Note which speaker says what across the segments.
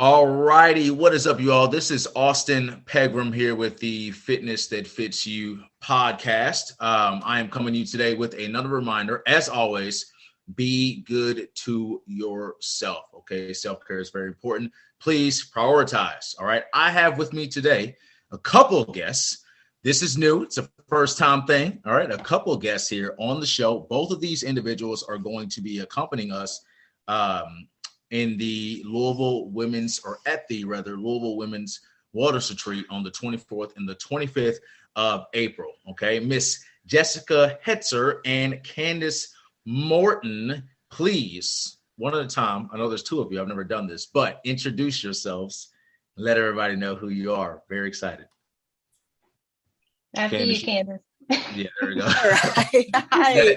Speaker 1: All righty. What is up, you all? This is Austin Pegram here with the Fitness That Fits You podcast. I am coming to you today with another reminder. As always, be good to yourself. Okay. Self-care is very important. Please prioritize. All right. I have with me today a couple of guests. This is new. It's a first time thing. All right. A couple of guests here on the show. Both of these individuals are going to be accompanying us in the Louisville Women's Wellness Retreat on the 24th and the 25th of April. Okay. Miss Jessica Hetzer and Candace Morton, please, one at a time. I know there's two of you. I've never done this, but introduce yourselves. Let everybody know who you are. Very excited.
Speaker 2: After Candace, you, Candace.
Speaker 1: Yeah, there we go.
Speaker 2: All right. Hi.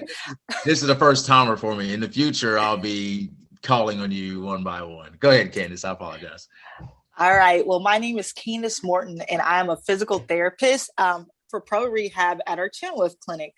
Speaker 1: This is a first timer for me. In the future, I'll be calling on you one by one. Go ahead, Candace. I apologize.
Speaker 2: All right. Well, my name is Candace Morton, and I'm a physical therapist for Pro Rehab at our Chenoweth Clinic.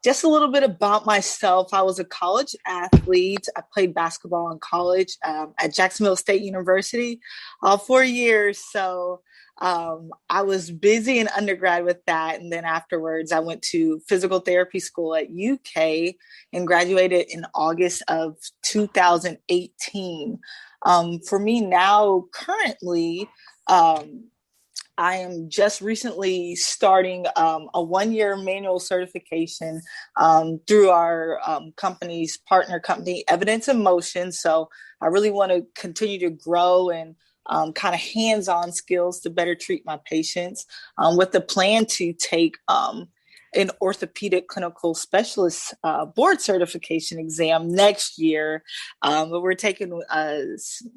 Speaker 2: Just a little bit about myself. I was a college athlete. I played basketball in college at Jacksonville State University, 4 years. So I was busy in undergrad with that. And then afterwards, I went to physical therapy school at UK and graduated in August of 2018. For me now, currently, I am just recently starting a 1-year manual certification through our company's partner company, Evidence in Motion. So I really want to continue to grow and kind of hands-on skills to better treat my patients with the plan to take an orthopedic clinical specialist board certification exam next year. But we're taking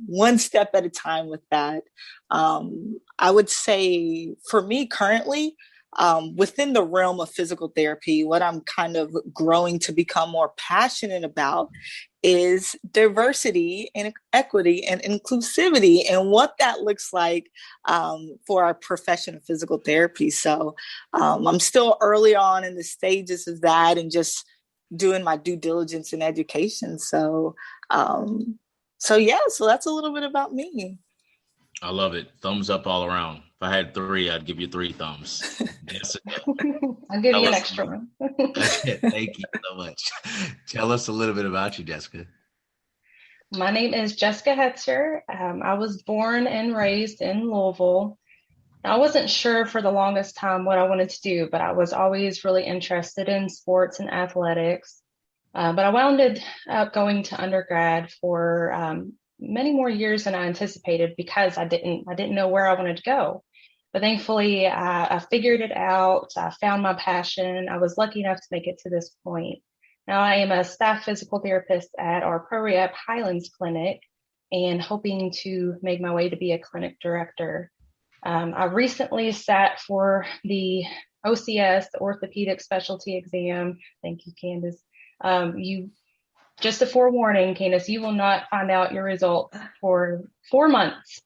Speaker 2: one step at a time with that. I would say for me currently, within the realm of physical therapy, what I'm kind of growing to become more passionate about is diversity and equity and inclusivity and what that looks like for our profession of physical therapy. So I'm still early on in the stages of that and just doing my due diligence in education. So that's a little bit about me.
Speaker 1: I love it. Thumbs up all around. If I had 3, I'd give you 3 thumbs.
Speaker 3: I'll give you an extra one.
Speaker 1: Thank you so much. Tell us a little bit about you, Jessica.
Speaker 3: My name is Jessica Hetzer. I was born and raised in Louisville. I wasn't sure for the longest time what I wanted to do, but I was always really interested in sports and athletics. But I wound up going to undergrad for many more years than I anticipated because I didn't know where I wanted to go. But thankfully, I figured it out. I found my passion. I was lucky enough to make it to this point. Now I am a staff physical therapist at our Pro Rehab Highlands Clinic and hoping to make my way to be a clinic director. I recently sat for the OCS, the orthopedic specialty exam. Thank you, Candace. Just a forewarning, Candace, you will not find out your result for 4 months,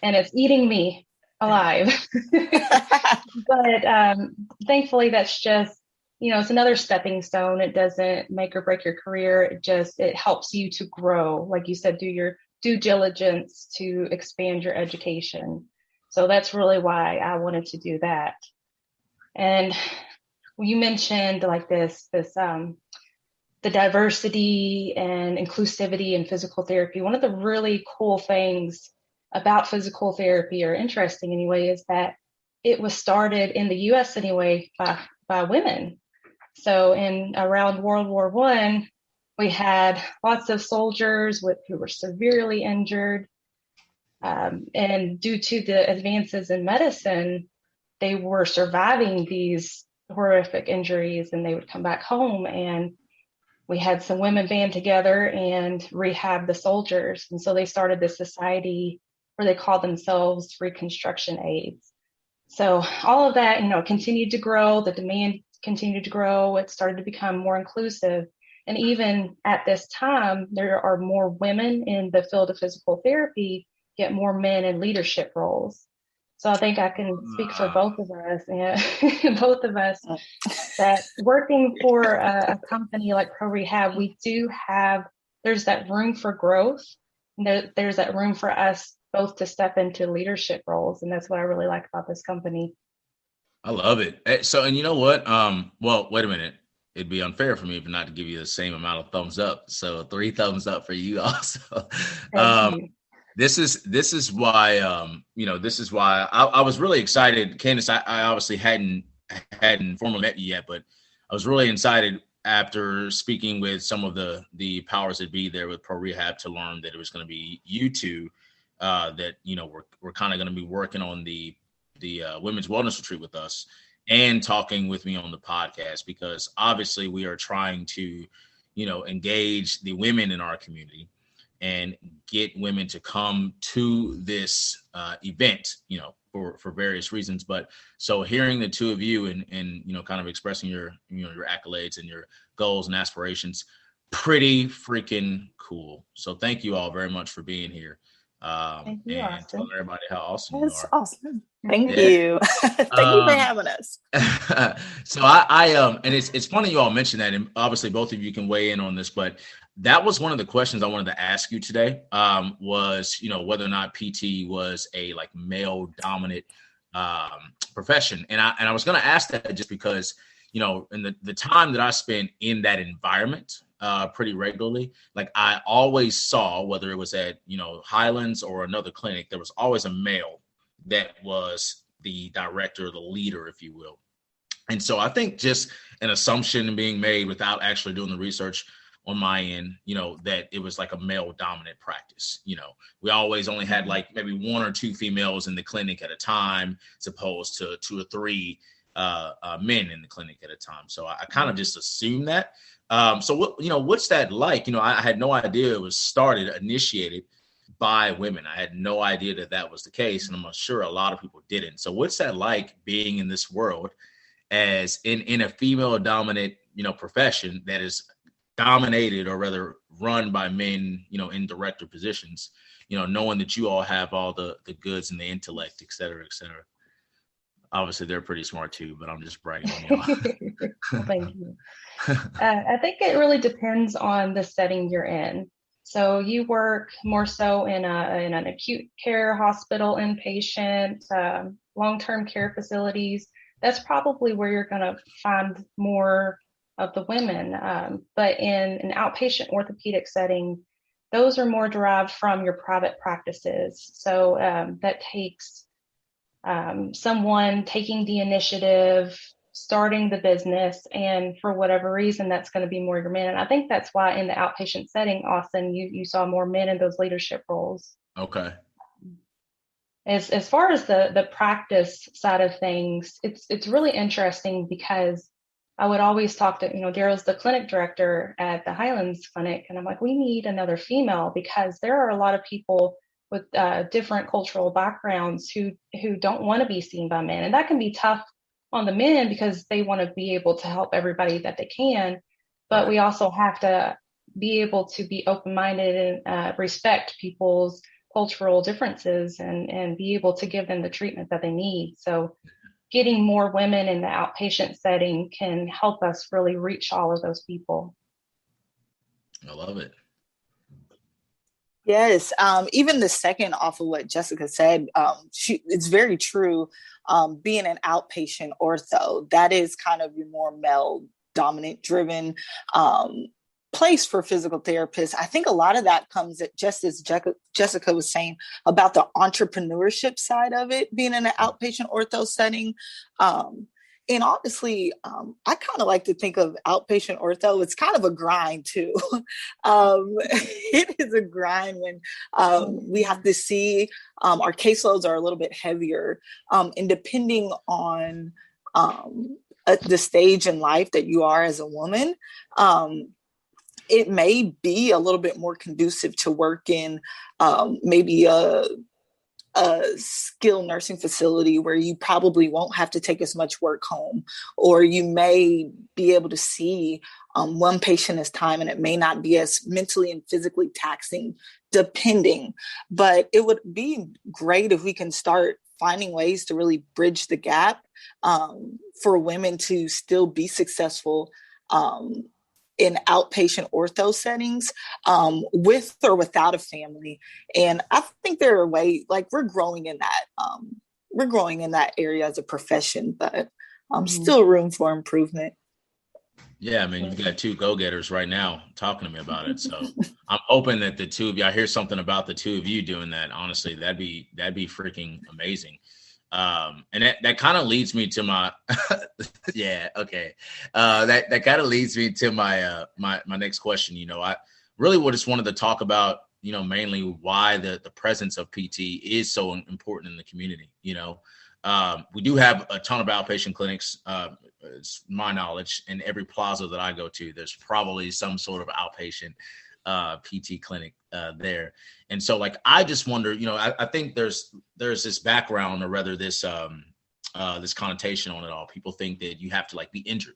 Speaker 3: and it's eating me alive. But thankfully, that's just, it's another stepping stone. It doesn't make or break your career. It helps you to grow. Like you said, do your due diligence to expand your education. So that's really why I wanted to do that. And you mentioned like this the diversity and inclusivity in physical therapy. One of the really cool things about physical therapy, or interesting anyway, is that it was started in the US anyway by women. So in around World War I, we had lots of soldiers who were severely injured. And due to the advances in medicine, they were surviving these horrific injuries and they would come back home, and we had some women band together and rehab the soldiers. And so they started this society where they called themselves Reconstruction Aids. So all of that, continued to grow. The demand continued to grow. It started to become more inclusive. And even at this time, there are more women in the field of physical therapy, yet more men in leadership roles. So I think I can speak for both of us, that working for a company like Pro Rehab, there's that room for growth there's that room for us both to step into leadership roles. And that's what I really like about this company.
Speaker 1: I love it. So, and you know what? Well, wait a minute. It'd be unfair for me if not to give you the same amount of thumbs up. So 3 thumbs up for you also.
Speaker 3: Thank you.
Speaker 1: This is why, this is why I was really excited. Candace, I obviously hadn't formally met you yet, but I was really excited after speaking with some of the powers that be there with Pro Rehab to learn that it was going to be you two that, we're kind of going to be working on the women's wellness retreat with us and talking with me on the podcast, because obviously we are trying to, engage the women in our community and get women to come to this event, for various reasons. But so hearing the two of you and kind of expressing your accolades and your goals and aspirations, pretty freaking cool. So thank you all very much for being here.
Speaker 3: Thank you,
Speaker 1: and
Speaker 3: Austin.
Speaker 1: telling everybody how awesome
Speaker 2: That's
Speaker 1: you are.
Speaker 2: awesome. Thank you. Thank you for having us.
Speaker 1: So I and it's funny you all mentioned that, and obviously both of you can weigh in on this, but that was one of the questions I wanted to ask you today, was, whether or not PT was a like male dominant profession. And I was going to ask that just because, in the time that I spent in that environment pretty regularly, like I always saw, whether it was at, Highlands or another clinic, there was always a male that was the director, the leader, if you will. And so I think just an assumption being made without actually doing the research on my end, that it was like a male dominant practice. We always only had like maybe 1 or 2 females in the clinic at a time, as opposed to 2 or 3 men in the clinic at a time. So I kind of just assumed that. So what's that like? I had no idea it was initiated by women. I had no idea that was the case. And I'm sure a lot of people didn't. So what's that like being in this world as in a female dominant, profession that is dominated, or rather run by men, in director positions, knowing that you all have all the goods and the intellect, et cetera, et cetera. Obviously they're pretty smart too, but I'm just bragging on y'all.
Speaker 3: Well, thank you. I think it really depends on the setting you're in. So you work more so in an acute care hospital, inpatient, long-term care facilities. That's probably where you're going to find more of the women. But in an outpatient orthopedic setting, those are more derived from your private practices. So that takes someone taking the initiative, starting the business, and for whatever reason, that's going to be more your men. And I think that's why in the outpatient setting, Austin, you saw more men in those leadership roles.
Speaker 1: Okay.
Speaker 3: As far as the practice side of things, it's really interesting because I would always talk to, Daryl's the clinic director at the Highlands Clinic, and I'm like, we need another female, because there are a lot of people with different cultural backgrounds who don't want to be seen by men, and that can be tough on the men because they want to be able to help everybody that they can, but we also have to be able to be open-minded and respect people's cultural differences and be able to give them the treatment that they need. So getting more women in the outpatient setting can help us really reach all of those people.
Speaker 1: I love it.
Speaker 2: Yes. Even the second off of what Jessica said, it's very true. Being an outpatient ortho, that is kind of your more male dominant driven place for physical therapists. I think a lot of that comes at, just as Jessica was saying about the entrepreneurship side of it, being in an outpatient ortho setting. And honestly, I kind of like to think of outpatient ortho, it's kind of a grind too. It is a grind when we have to see our caseloads are a little bit heavier. And depending on the stage in life that you are as a woman, it may be a little bit more conducive to work in maybe a skilled nursing facility where you probably won't have to take as much work home, or you may be able to see one patient at a time, and it may not be as mentally and physically taxing, depending. But it would be great if we can start finding ways to really bridge the gap for women to still be successful in outpatient ortho settings, with or without a family. And I think there are ways, like we're growing in that area as a profession, but still room for improvement.
Speaker 1: Yeah, I mean, you've got two go-getters right now talking to me about it. So I'm hoping that the two of you, I hear something about the two of you doing that. Honestly, that'd be freaking amazing. And that kind of leads me to my, yeah, okay. That kind of leads me to my, my next question. You know, I really just wanted to talk about, you know, mainly why the presence of PT is so important in the community. You know, we do have a ton of outpatient clinics. It's my knowledge, in every plaza that I go to, there's probably some sort of outpatient PT clinic there. And so, like, I just wonder, you know, I think there's this background, or rather this this connotation on it all. People think that you have to like be injured,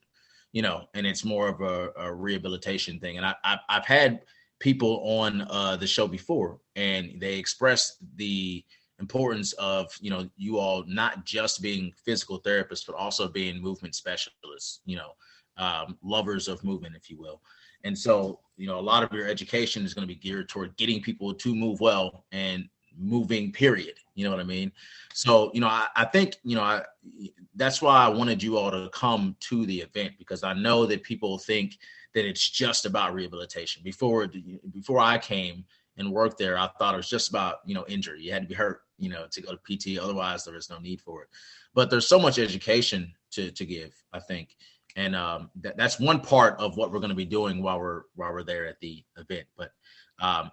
Speaker 1: you know, and it's more of a rehabilitation thing. And I've had people on the show before, and they expressed the importance of, you know, you all not just being physical therapists, but also being movement specialists, you know, lovers of movement, if you will. And so, you know, a lot of your education is going to be geared toward getting people to move well and moving, period. You know what I mean? So, you know, I think, you know, that's why I wanted you all to come to the event, because I know that people think that it's just about rehabilitation. Before I came and worked there, I thought it was just about, you know, injury. You had to be hurt, you know, to go to PT. Otherwise, there is no need for it. But there's so much education to give, I think. And that's one part of what we're going to be doing while we're there at the event. But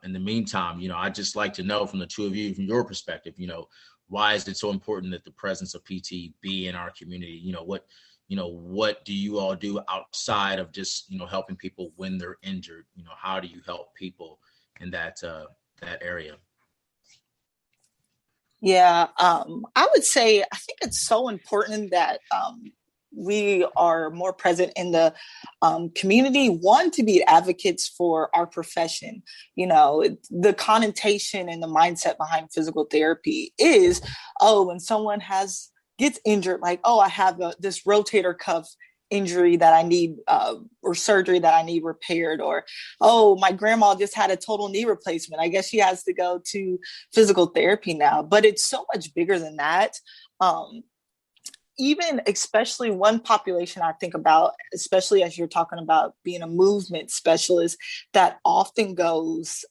Speaker 1: in the meantime, you know, I'd just like to know from the two of you, from your perspective, you know, why is it so important that the presence of PT be in our community? You know, what do you all do outside of just, you know, helping people when they're injured? You know, how do you help people in that area?
Speaker 2: Yeah, I would say I think it's so important that we are more present in the community. One, to be advocates for our profession. You know, the connotation and the mindset behind physical therapy is, oh, when someone gets injured, like, oh, I have this rotator cuff injury that I need, or surgery that I need repaired, or, oh, my grandma just had a total knee replacement, I guess she has to go to physical therapy now. But it's so much bigger than that. Even especially one population I think about, especially as you're talking about being a movement specialist, that often goes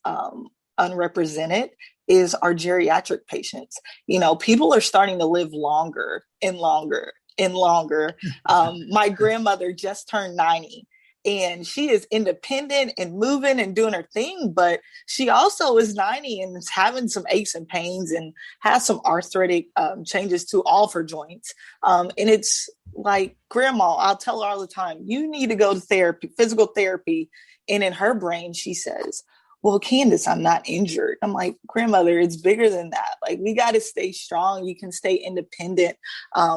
Speaker 2: unrepresented, is our geriatric patients. You know, people are starting to live longer and longer and longer. My grandmother just turned 90, and she is independent and moving and doing her thing, but she also is 90 and is having some aches and pains and has some arthritic changes to all of her joints. And it's like, grandma, I'll tell her all the time, you need to go to therapy, physical therapy. And in her brain, she says, well, Candace, I'm not injured. I'm like, grandmother, it's bigger than that. Like, we got to stay strong. You can stay independent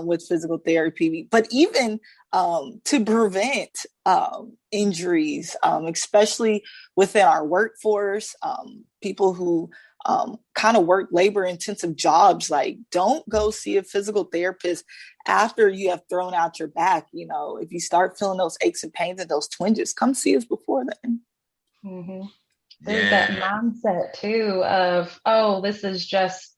Speaker 2: with physical therapy. But even to prevent injuries, especially within our workforce, people who kind of work labor-intensive jobs, like, don't go see a physical therapist after you have thrown out your back. You know, if you start feeling those aches and pains and those twinges, come see us before then.
Speaker 3: Mm-hmm. There's that mindset too of, oh, this is just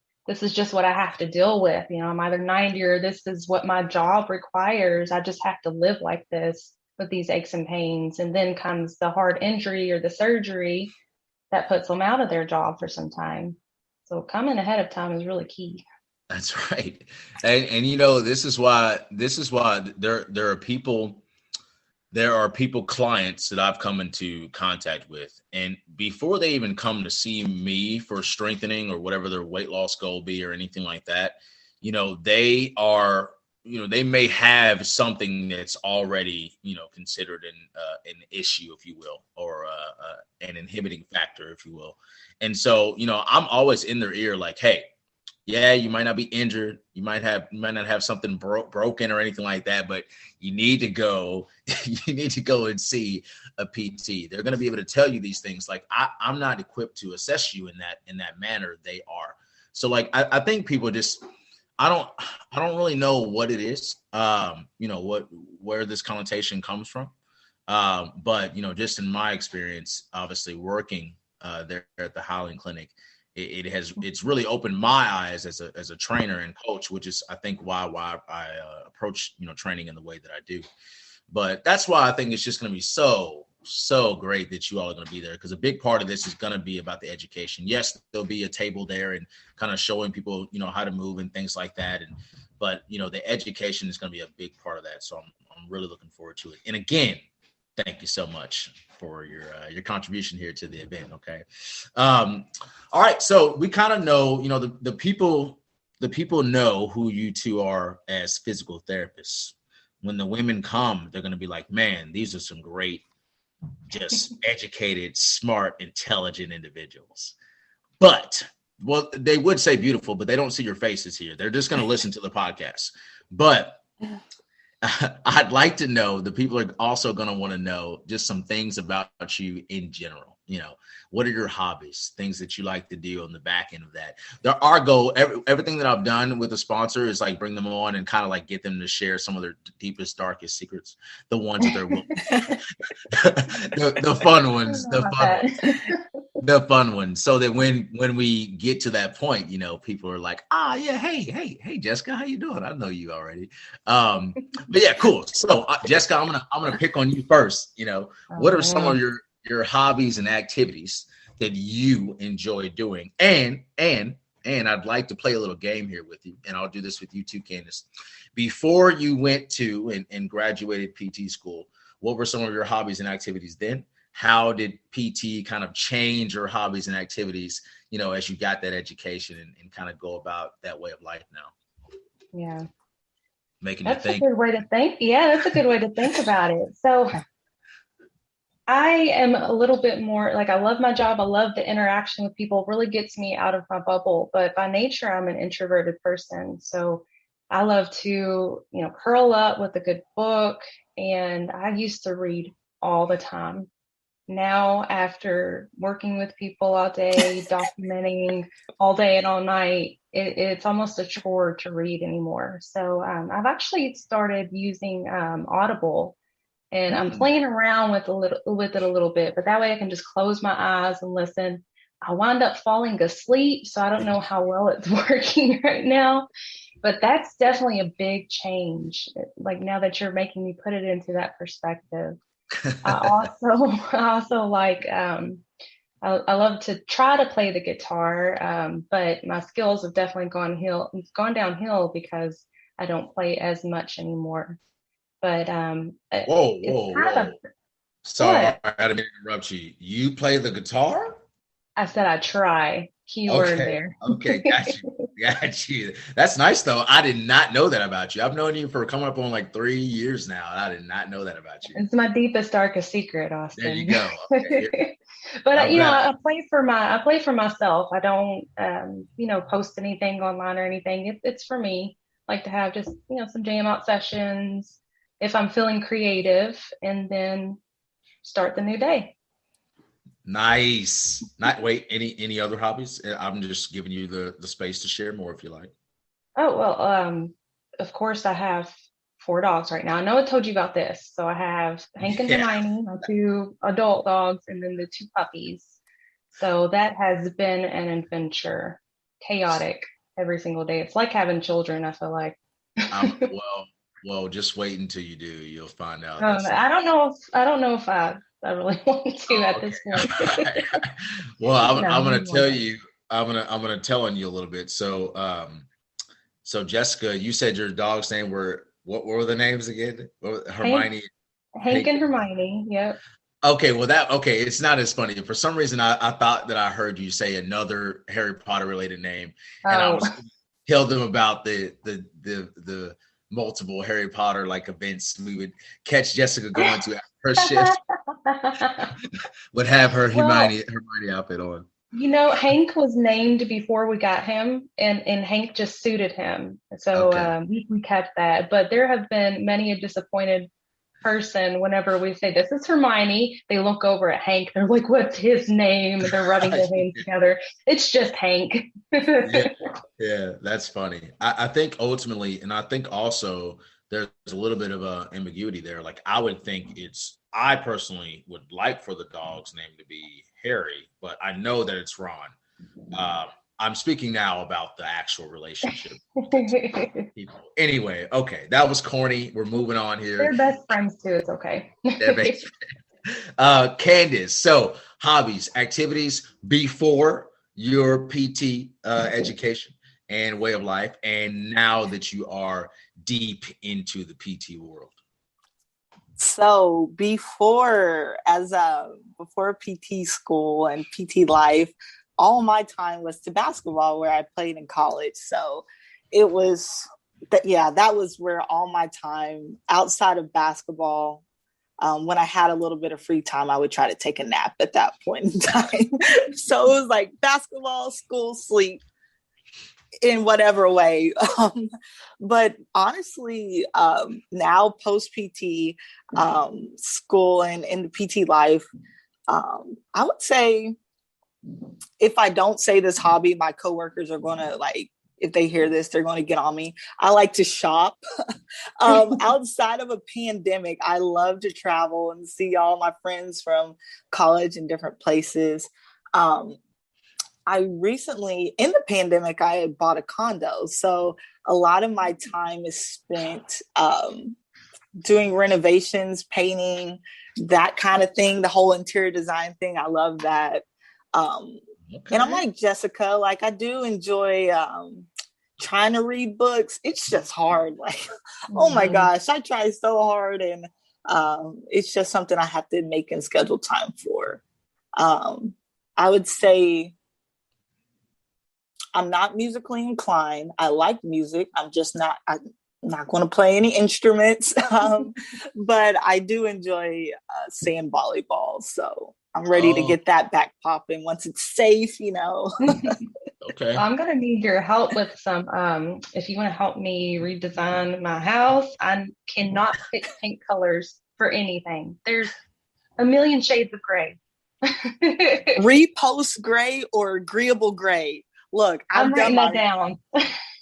Speaker 3: what I have to deal with. You know, I'm either 90 or this is what my job requires. I just have to live like this with these aches and pains. And then comes the hard injury or the surgery that puts them out of their job for some time. So coming ahead of time is really key.
Speaker 1: That's right. And you know, this is why there are people, clients that I've come into contact with, and before they even come to see me for strengthening or whatever their weight loss goal be or anything like that, you know, they may have something that's already, you know, considered an issue, if you will, or an inhibiting factor, if you will. And so, you know, I'm always in their ear, like, hey, yeah, you might not be injured. You might not have something broken or anything like that, but you need to go. You need to go and see a PT. They're going to be able to tell you these things. Like, I'm not equipped to assess you in that manner. They are. So, like, I think people just, I don't really know what it is. You know, where this connotation comes from. But, just in my experience, obviously working there at the Howling Clinic, it's really opened my eyes as a trainer and coach, which is, I think, why I approach, training in the way that I do. But that's why I think it's just going to be so great that you all are going to be there, because a big part of this is going to be about the education. Yes, there'll be a table there and kind of showing people, how to move and things like that. But the education is going to be a big part of that. So I'm really looking forward to it. And again, thank you so much for your contribution here to the event. Okay. All right. So we kind of know, the people know who you two are as physical therapists. When the women come, they're going to be like, man, these are some great, just educated, smart, intelligent individuals. But, well, they would say beautiful, but they don't see your faces here. They're just going to listen to the podcast. But I'd like to know, the people are also going to want to know just some things about you in general. What are your hobbies, things that you like to do on the back end of that? Our goal, everything that I've done with a sponsor is like bring them on and kind of like get them to share some of their deepest, darkest secrets, the ones that they're the fun ones, the fun ones, so that when we get to that point, people are like, yeah, hey, Jessica, how you doing? I know you already. But yeah, cool. So Jessica, I'm gonna pick on you first. What are some of your hobbies and activities that you enjoy doing? And I'd like to play a little game here with you, and I'll do this with you too, Candace. Before you went to and graduated PT school, what were some of your hobbies and activities then? How did PT kind of change your hobbies and activities, as you got that education and kind of go about that way of life now?
Speaker 3: Yeah.
Speaker 1: Making you think.
Speaker 3: That's a good way to think. Yeah, that's a good way to think about it. So I am a little bit more like, I love my job. I love the interaction with people. It really gets me out of my bubble. But by nature, I'm an introverted person. So I love to, curl up with a good book. And I used to read all the time. Now, after working with people all day, documenting all day and all night, it's almost a chore to read anymore. So I've actually started using Audible. And I'm playing around with it a little bit, but that way I can just close my eyes and listen. I wind up falling asleep, so I don't know how well it's working right now, but that's definitely a big change. Like, now that you're making me put it into that perspective. I also like, I love to try to play the guitar, but my skills have definitely gone downhill because I don't play as much anymore. But
Speaker 1: whoa. Sorry, I didn't interrupt you. You play the guitar?
Speaker 3: I said I try. Keyword there.
Speaker 1: Okay, got you. That's nice though. I did not know that about you. I've known you for coming up on like 3 years now, and I did not know that about you.
Speaker 3: It's my deepest, darkest secret, Austin.
Speaker 1: There you go. Okay.
Speaker 3: But I play for myself. I don't post anything online or anything. It's for me. I like to have just some jam out sessions if I'm feeling creative, and then start the new day.
Speaker 1: Nice. Any other hobbies? I'm just giving you the space to share more if you like.
Speaker 3: Oh, well, of course I have 4 dogs right now. I know I told you about this. So I have Hank and Hermione, my 2 adult dogs, and then the 2 puppies. So that has been an adventure, chaotic every single day. It's like having children, I feel like.
Speaker 1: Well, just wait until you do. You'll find out.
Speaker 3: I don't know if I really want to at this point.
Speaker 1: Well, I'm going to tell you. I'm going to tell on you a little bit. So, Jessica, you said your dog's name what were the names again? Hermione.
Speaker 3: Hank and Hermione. Yep.
Speaker 1: Okay. Well, it's not as funny. For some reason, I thought that I heard you say another Harry Potter related name, and I was going to tell them about the multiple Harry Potter like events we would catch Jessica going to after her shift. Would have her Hermione outfit on.
Speaker 3: Hank was named before we got him, and Hank just suited him. So we kept that. But there have been many a disappointed person whenever we say this is Hermione, they look over at Hank, they're like, what's his name? And they're rubbing their hands together. It's just Hank.
Speaker 1: Yeah, that's funny. I think ultimately, and I think also there's a little bit of a ambiguity there. Like I would think it's I personally would like for the dog's name to be Harry, but I know that it's Ron. I'm speaking now about the actual relationship. People. Anyway, okay, that was corny. We're moving on here.
Speaker 3: They're best friends too. It's okay.
Speaker 1: Candace, so hobbies, activities before your PT education and way of life, and now that you are deep into the PT world.
Speaker 2: So before PT school and PT life, all my time was to basketball, where I played in college. So it was that was where all my time outside of basketball. When I had a little bit of free time, I would try to take a nap at that point in time. So it was like basketball, school, sleep, in whatever way. But honestly, now post PT school and in the PT life, I would say, if I don't say this hobby, my coworkers are going to, like, if they hear this, they're going to get on me. I like to shop. Outside of a pandemic, I love to travel and see all my friends from college in different places. I recently, in the pandemic, I had bought a condo. So a lot of my time is spent doing renovations, painting, that kind of thing, the whole interior design thing. I love that. And I'm like Jessica, like I do enjoy trying to read books. It's just hard. Like, oh my gosh, I try so hard, and it's just something I have to make and schedule time for. I would say I'm not musically inclined. I like music. I'm not going to play any instruments, but I do enjoy sand volleyball. So I'm ready to get that back popping once it's safe,
Speaker 1: Okay.
Speaker 3: Well, I'm going to need your help with some, if you want to help me redesign my house. I cannot pick paint colors for anything. There's a million shades of gray.
Speaker 2: Repost gray or agreeable gray. Look,
Speaker 3: I'm writing that down.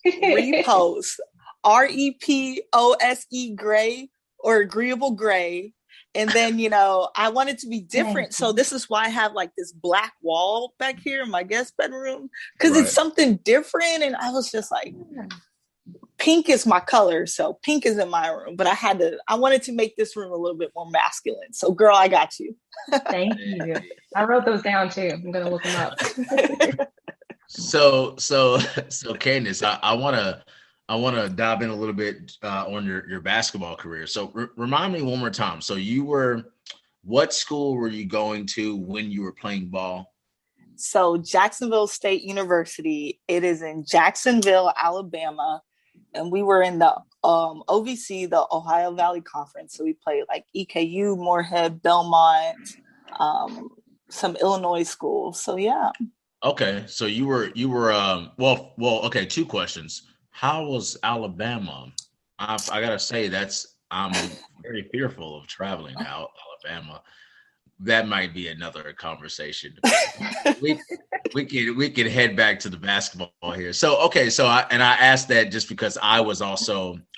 Speaker 2: Repost, REPOSE gray or agreeable gray. And then, I want it to be different. So this is why I have like this black wall back here in my guest bedroom, because it's something different. And I was just like, pink is my color. So pink is in my room, but I wanted to make this room a little bit more masculine. So girl, I got you.
Speaker 3: Thank you. I wrote those down too. I'm going to look them up.
Speaker 1: So Candace, I want to dive in a little bit on your basketball career. So remind me one more time. So what school were you going to when you were playing ball?
Speaker 2: So Jacksonville State University. It is in Jacksonville, Alabama. And we were in the OVC, the Ohio Valley Conference. So we played like EKU, Moorhead, Belmont, some Illinois schools. So yeah.
Speaker 1: Okay. So you were okay. Two questions. How was Alabama? I gotta say I'm very fearful of traveling to Alabama. That might be another conversation. we can head back to the basketball here. So okay, I asked that just because I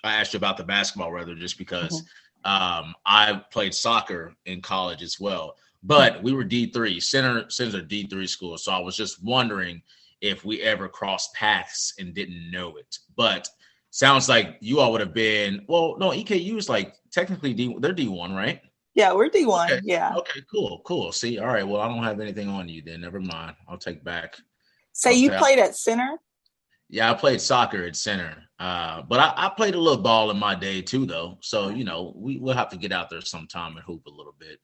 Speaker 1: asked you about the basketball rather just because I played soccer in college as well. But we were D3, Center's a D3 school. So I was just wondering if we ever crossed paths and didn't know it. But sounds like you all would have been, well, no, EKU is like technically they're D1, right?
Speaker 2: Yeah, we're D1.
Speaker 1: Okay.
Speaker 2: Yeah.
Speaker 1: Okay, cool. See, all right. Well, I don't have anything on you then. Never mind. I'll take back.
Speaker 2: So you played at Center?
Speaker 1: Yeah, I played soccer at Center. But I played a little ball in my day too, though. So, we'll have to get out there sometime and hoop a little bit.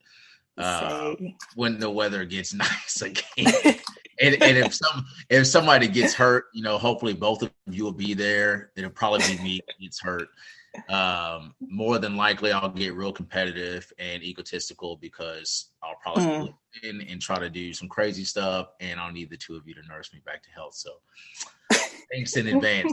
Speaker 1: When the weather gets nice again. and if somebody gets hurt, hopefully both of you will be there. It'll probably be me that gets hurt. More than likely I'll get real competitive and egotistical because I'll probably flip in and try to do some crazy stuff, and I'll need the two of you to nurse me back to health. So thanks in advance.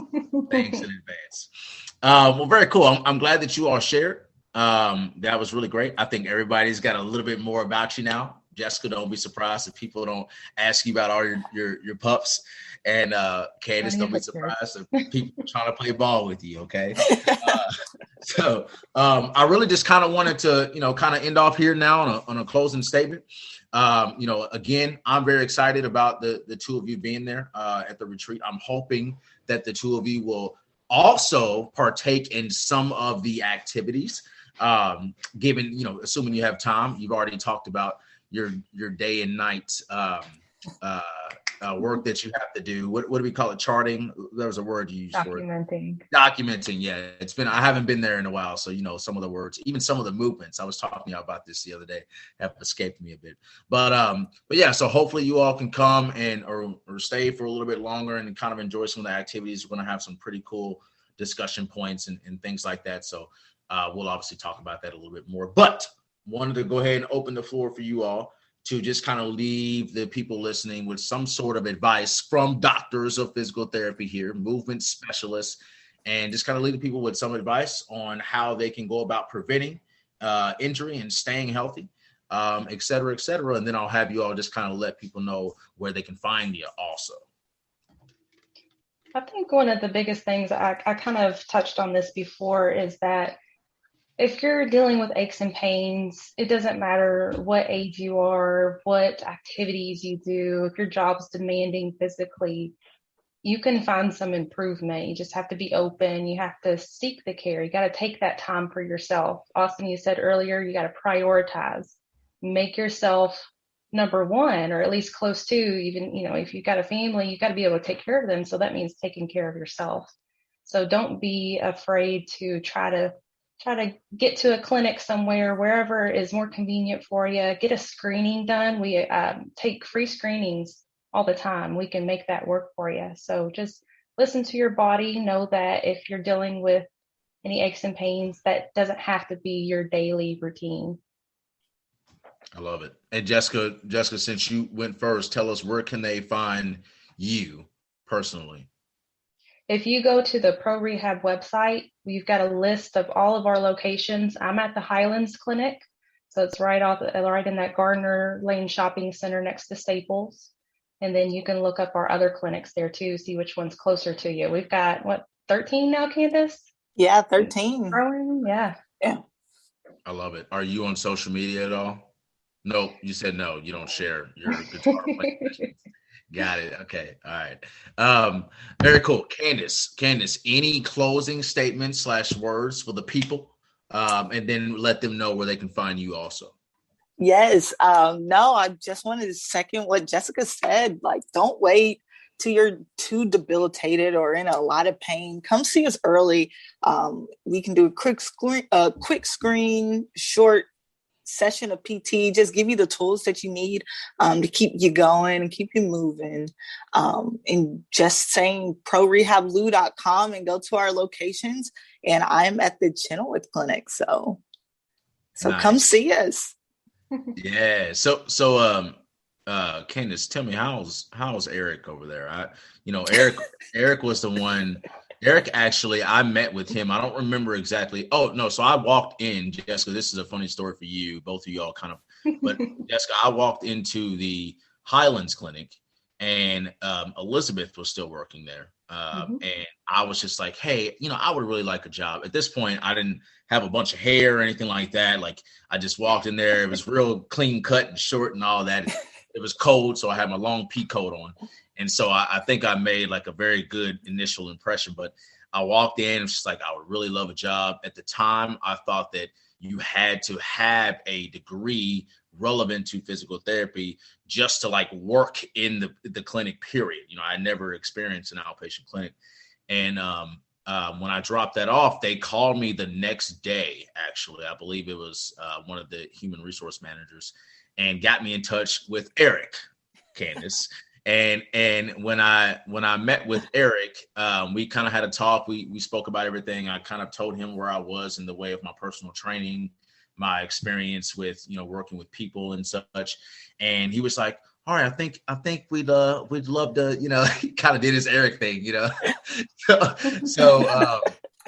Speaker 1: Well, very cool. I'm glad that you all shared. That was really great. I think everybody's got a little bit more about you now. Jessica, don't be surprised if people don't ask you about all your pups. And Candace, don't be surprised if people are trying to play ball with you, okay? So I really just kind of wanted to, kind of end off here now on a closing statement. Again, I'm very excited about the two of you being there at the retreat. I'm hoping that the two of you will also partake in some of the activities, given, assuming you have time. You've already talked about your day and night work that you have to do. What do we call it? Charting? There was a word you used for it. Documenting. Yeah. I haven't been there in a while. So, some of the words, even some of the movements, I was talking about this the other day, have escaped me a bit. But yeah, so hopefully you all can come and or stay for a little bit longer and kind of enjoy some of the activities. We're going to have some pretty cool discussion points and things like that. So we'll obviously talk about that a little bit more, but wanted to go ahead and open the floor for you all to just kind of leave the people listening with some sort of advice from doctors of physical therapy here, movement specialists, and just kind of leave the people with some advice on how they can go about preventing injury and staying healthy, et cetera, et cetera. And then I'll have you all just kind of let people know where they can find you also.
Speaker 3: I think one of the biggest things, I kind of touched on this before, is that if you're dealing with aches and pains, it doesn't matter what age you are, what activities you do, if your job's demanding physically, you can find some improvement. You just have to be open. You have to seek the care. You got to take that time for yourself. Austin, you said earlier, you got to prioritize. Make yourself number one, or at least close to. Even, if you've got a family, you got to be able to take care of them. So that means taking care of yourself. So don't be afraid to try to get to a clinic somewhere, wherever is more convenient for you. Get a screening done. We take free screenings all the time. We can make that work for you. So just listen to your body. Know that if you're dealing with any aches and pains, that doesn't have to be your daily routine.
Speaker 1: I love it. And Jessica, since you went first, tell us, where can they find you personally?
Speaker 3: If you go to the Pro Rehab website, we've got a list of all of our locations. I'm at the Highlands Clinic, so it's right in that Gardner Lane Shopping Center next to Staples. And then you can look up our other clinics there too, see which one's closer to you. We've got 13 now, Candace?
Speaker 2: Yeah, 13.
Speaker 3: Growing, yeah.
Speaker 1: I love it. Are you on social media at all? No, you said no. You don't share your guitar playing. Got it. Okay. All right. Very cool. Candace, any closing statements / words for the people? And then let them know where they can find you also.
Speaker 2: Yes. No, I just wanted to second what Jessica said. Like, don't wait till you're too debilitated or in a lot of pain. Come see us early. We can do a quick screen, short session of PT, just give you the tools that you need to keep you going and keep you moving. And just saying prorehablou.com and go to our locations. And I'm at the Chenoweth Clinic. So nice. Come see us.
Speaker 1: Yeah. So Candace, tell me, how's Eric over there? Eric was the one. Eric, actually, I met with him. I don't remember exactly. Oh, no. So I walked in, Jessica, this is a funny story for you, both of y'all kind of, but Jessica, I walked into the Highlands Clinic and Elizabeth was still working there. And I was just like, hey, I would really like a job. At this point, I didn't have a bunch of hair or anything like that. Like, I just walked in there. It was real clean cut and short and all that. It was cold, so I had my long pea coat on. And so I think I made like a very good initial impression, but I walked in and was just like, I would really love a job. At the time, I thought that you had to have a degree relevant to physical therapy just to like work in the clinic, period. I never experienced an outpatient clinic. And when I dropped that off, they called me the next day, actually. I believe it was one of the human resource managers, and got me in touch with Eric, Candace. And when I met with Eric, we kind of had a talk. We spoke about everything. I kind of told him where I was in the way of my personal training, my experience with, working with people and such. And he was like, all right, I think we'd love to, he kind of did his Eric thing,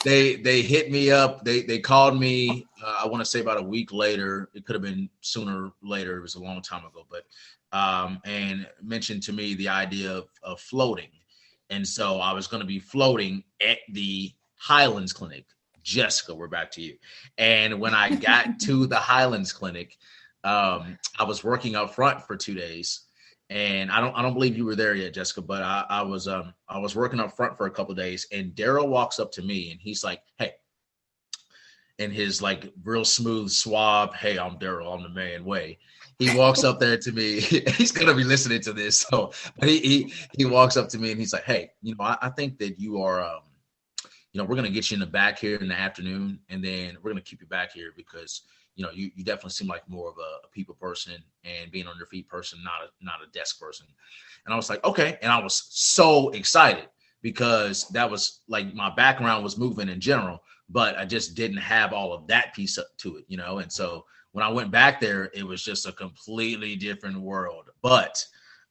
Speaker 1: they hit me up. They called me. I want to say about a week later. It could have been sooner or later. It was a long time ago, but and mentioned to me the idea of floating. And so I was going to be floating at the Highlands Clinic. Jessica, we're back to you. And when I got to the Highlands Clinic, I was working up front for 2 days. And I don't believe you were there yet, Jessica, but I was working up front for a couple of days, and Daryl walks up to me and he's like, "Hey," in his like real smooth, suave, "Hey, I'm Daryl, I'm the man" way. He walks up there to me. He's gonna be listening to this, so he walks up to me and he's like, "Hey, I think that you are, we're gonna get you in the back here in the afternoon, and then we're gonna keep you back here because." You definitely seem like more of a people person and being on your feet person, not a desk person. And I was like, okay. And I was so excited because that was like my background was moving in general, but I just didn't have all of that piece up to it, And so when I went back there, it was just a completely different world. But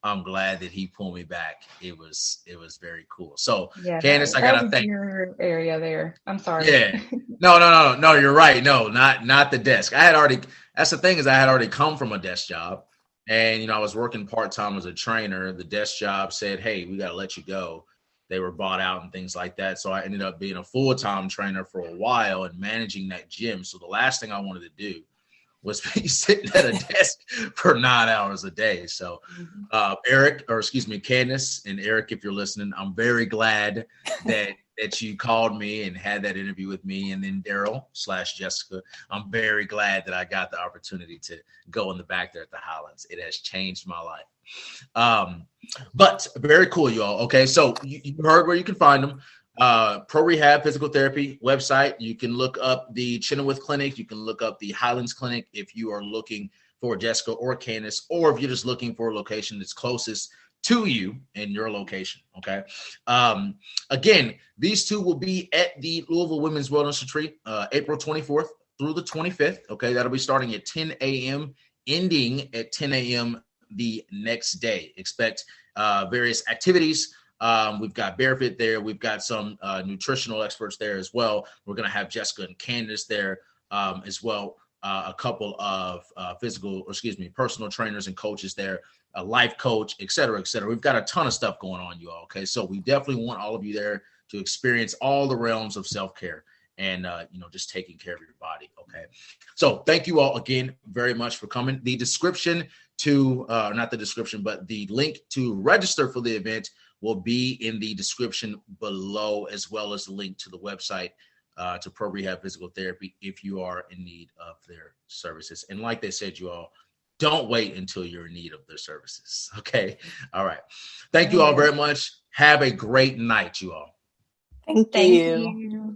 Speaker 1: I'm glad that he pulled me back. It was very cool. So yeah, Candace, I gotta thank
Speaker 3: your area there. I'm sorry.
Speaker 1: Yeah. No, you're right. No, not the desk. That's the thing is I had already come from a desk job, and I was working part-time as a trainer. The desk job said, "Hey, we gotta let you go." They were bought out and things like that. So I ended up being a full-time trainer for a while and managing that gym. So the last thing I wanted to do was be sitting at a desk for 9 hours a day. So Candace and Eric, if you're listening, I'm very glad that you called me and had that interview with me. And then Daryl / Jessica, I'm very glad that I got the opportunity to go in the back there at the Highlands. It has changed my life. But very cool, you all. Okay, so you heard where you can find them. Pro Rehab Physical Therapy website. You can look up the Chenoweth Clinic. You can look up the Highlands Clinic if you are looking for Jessica or Candace, or if you're just looking for a location that's closest to you in your location. Okay. Again, these two will be at the Louisville Women's Wellness Retreat, April 24th through the 25th. Okay. That'll be starting at 10 a.m., ending at 10 a.m. the next day. Expect various activities. We've got Barefit there. We've got some nutritional experts there as well. We're going to have Jessica and Candace there as well. A couple of personal trainers and coaches there, a life coach, et cetera, et cetera. We've got a ton of stuff going on, you all. Okay. So we definitely want all of you there to experience all the realms of self-care and, just taking care of your body. Okay. So thank you all again very much for coming. The description not the description, but the link to register for the event will be in the description below, as well as the link to the website to Pro Rehab Physical Therapy if you are in need of their services. And like they said, you all, don't wait until you're in need of their services. Okay. All right. Thank you all very much. Have a great night, you all.
Speaker 2: Thank you.